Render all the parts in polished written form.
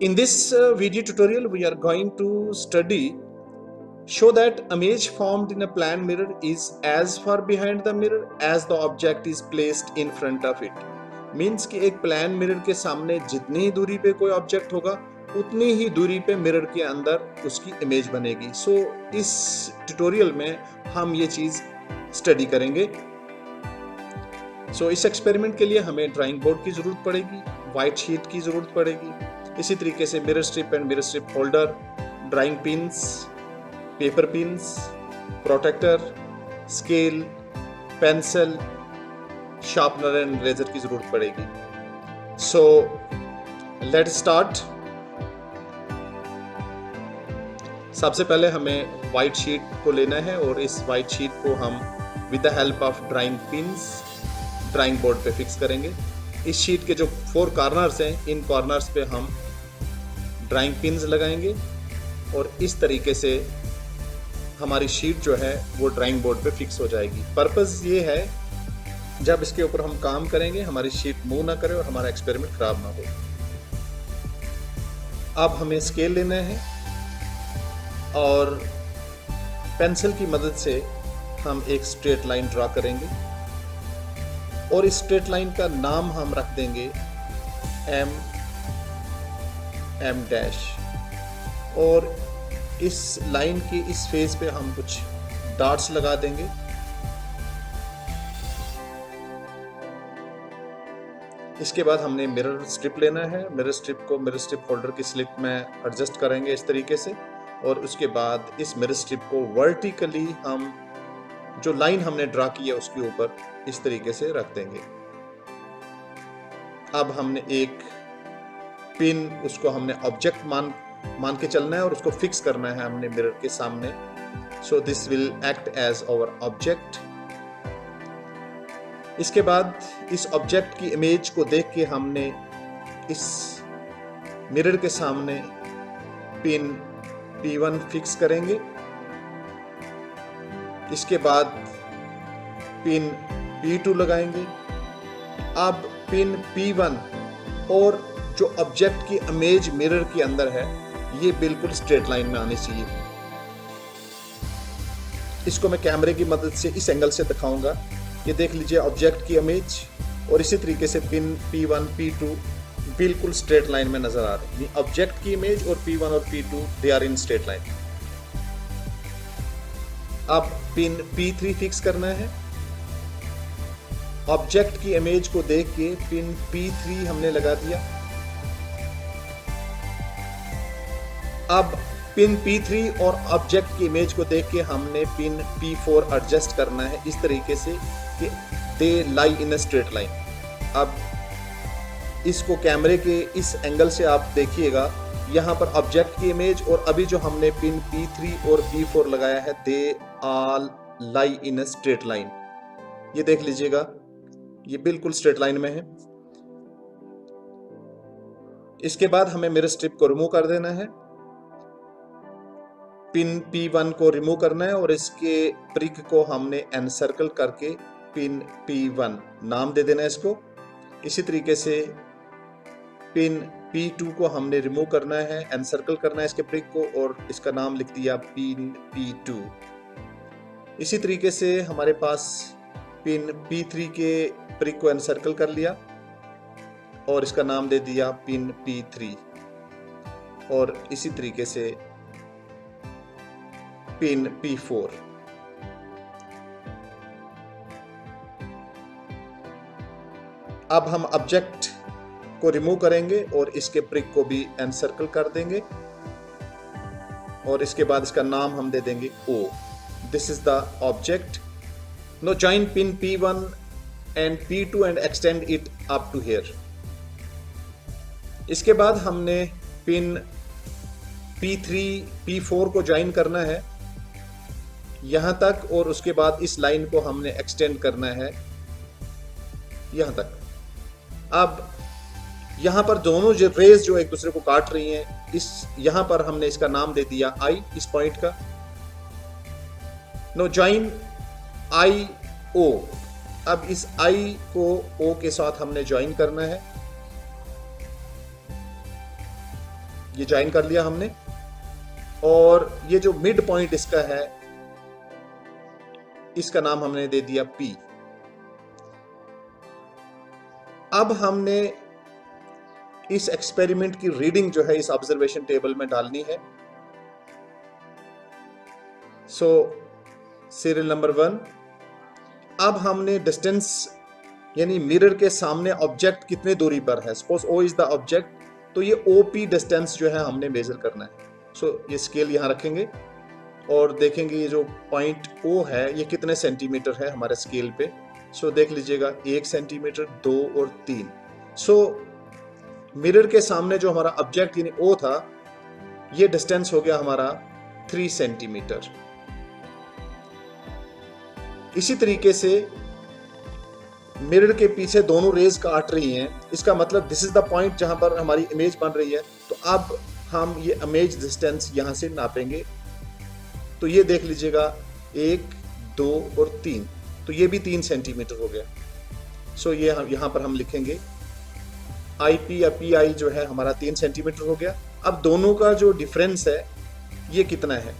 In this video tutorial, we are going to show that image formed in a plane mirror is as far behind the mirror as the object is placed in front of it. Means कि एक plane mirror के सामने जितनी ही दूरी पे कोई object होगा उतनी ही दूरी पे मिरर के अंदर उसकी इमेज बनेगी। सो इस ट्यूटोरियल में हम ये चीज़ स्टडी करेंगे। इस एक्सपेरिमेंट के लिए हमें ड्राइंग बोर्ड की ज़रूरत पड़ेगी, वाइट शीट की ज़रूरत पड़ेगी, इसी तरीके से mirror strip and mirror strip holder, drawing pins, paper pins, protractor, scale, pencil, sharpener and razor की ज़रूरत पड़ेगी। So let's start. सबसे पहले हमें वाइट शीट को लेना है और इस वाइट शीट को हम with the help of drawing pins drawing board पे फिक्स करेंगे। इस शीट के जो 4 कॉर्नर्स हैं, इन कॉर्नर्स पे हम ड्राइंग पिन्स लगाएंगे और इस तरीके से हमारी शीट जो है वो ड्राइंग बोर्ड पे फिक्स हो जाएगी। पर्पस ये है जब इसके ऊपर हम काम करेंगे हमारी शीट मूव ना करे और हमारा एक्सपेरिमेंट खराब ना हो। अब हमें स्केल लेना है और पेंसिल की मदद से हम एक स्ट्रेट लाइन ड्रा करेंगे और इस स्ट्रेट लाइन का नाम हम रख देंगे M डैश, और इस लाइन के इस फेस पे हम कुछ डॉट्स लगा देंगे। इसके बाद हमने मिरर स्ट्रिप लेना है। मिरर स्ट्रिप को मिरर स्ट्रिप होल्डर की स्लिप में एडजस्ट करेंगे इस तरीके से, और उसके बाद इस मिरर स्ट्रिप को वर्टिकली हम जो लाइन हमने ड्रा की है उसके ऊपर इस तरीके से रख देंगे। अब हमने एक पिन, उसको हमने ऑब्जेक्ट मान के चलना है और उसको फिक्स करना है हमने मिरर के सामने। So this will act as our object. इसके बाद इस ऑब्जेक्ट की इमेज को देख के हमने इस मिरर के सामने पिन P1 फिक्स करेंगे। इसके बाद पिन P2 लगाएंगे। अब पिन P1 और जो ऑब्जेक्ट की इमेज मिरर के अंदर है ये बिल्कुल स्ट्रेट लाइन में आनी चाहिए। इसको मैं कैमरे की मदद से इस एंगल से दिखाऊंगा। ये देख लीजिए ऑब्जेक्ट की इमेज और इसी तरीके से पिन P1 P2 बिल्कुल स्ट्रेट लाइन में नजर आ रही है। ऑब्जेक्ट की इमेज और P1 और P2 they are in straight line. अब पिन P3 फिक्स करना है। ऑब्जेक्ट की इमेज को देख के पिन P3 हमने लगा दिया। अब पिन P3 और ऑब्जेक्ट की इमेज को देख के हमने पिन P4 एडजस्ट करना है इस तरीके से कि दे लाई इन अ स्ट्रेट लाइन। अब इसको कैमरे के इस एंगल से आप देखिएगा, यहाँ पर ऑब्जेक्ट की इमेज और अभी जो हमने पिन P3 और P4 लगाया है they all lie in a straight line. ये देख लीजिएगा ये बिल्कुल स्ट्रेट लाइन में है। इसके बाद हमें मिरर स्ट्रिप को रिमूव कर देना है। पिन P1 को रिमूव करना है और इसके प्रिक को हमने एनसर्कल करके पिन P1 नाम दे देना है इसको। इसी तरीके से पिन P2 को हमने रिमूव करना है, एनसर्कल करना है इसके प्रिक को और इसका नाम लिख दिया पिन P2। इसी तरीके से हमारे पास पिन P3 के प्रिक को एनसर्कल कर लिया और इसका नाम दे दिया पिन P3, और इसी तरीके से पिन P4। अब हम ऑब्जेक्ट को रिमूव करेंगे और इसके प्रिक को भी एनसर्कल कर देंगे और इसके बाद इसका नाम हम दे देंगे O। This is the object. Now join pin P1 and P2 and extend it up to here. इसके बाद हमने पिन P3 P4 को ज्वाइन करना है यहां तक, और उसके बाद इस लाइन को हमने एक्सटेंड करना है यहां तक। अब यहां पर दोनों जो रेज जो एक दूसरे को काट रही हैं, इस यहां पर हमने इसका नाम दे दिया I, इस पॉइंट का। No join I O। अब इस I को O के साथ हमने ज्वाइन करना है। ये ज्वाइन कर लिया हमने, और ये जो मिड पॉइंट इसका है, इसका नाम हमने दे दिया P। अब हमने इस एक्सपेरिमेंट की रीडिंग जो है इस ऑब्जर्वेशन टेबल में डालनी है। सो सीरियल नंबर 1, अब हमने डिस्टेंस यानी मिरर के सामने ऑब्जेक्ट कितने दूरी पर है, suppose O is the object, तो ये OP डिस्टेंस जो है हमने मेजर करना है। सो ये स्केल यहाँ रखेंगे और देखेंगे ये जो पॉइंट O है ये कितने सेंटीमीटर है हमारे स्केल पे। सो देख लीजिएगा 1 सेंटीमीटर, 2 और 3। सो मिरर के सामने जो हमारा ऑब्जेक्ट यानी O था, ये डिस्टेंस हो गया हमारा 3 सेंटीमीटर। इसी तरीके से मिरर के पीछे दोनों रेज काट रही हैं, इसका मतलब दिस इज द पॉइंट जहां पर हमारी इमेज बन रही है। तो अब हम ये इमेज डिस्टेंस यहां से नापेंगे। तो ये देख लीजिएगा 1, 2 और 3, तो ये भी 3 सेंटीमीटर हो गया। सो ये यहां पर हम लिखेंगे IP या PI जो है हमारा 3 सेंटीमीटर हो गया। अब दोनों का जो डिफरेंस है ये कितना है,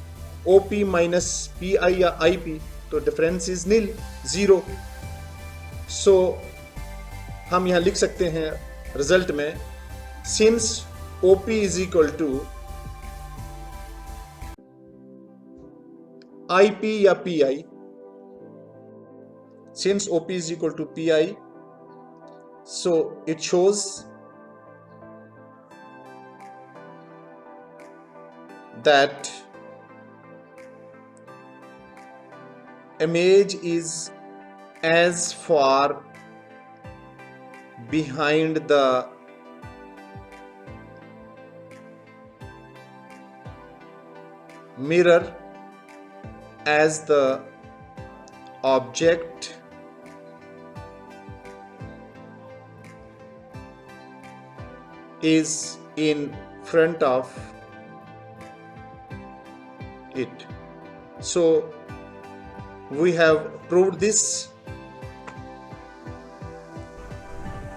OP माइनस PI या IP, तो डिफरेंस इज नील, 0। सो हम यहां लिख सकते हैं रिजल्ट में, since OP is equal to IP या PI, since OP is equal to PI, so it shows that image is as far behind the mirror as the object is in front of it. So we have proved this.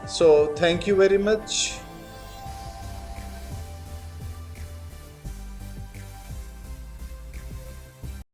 So thank you very much.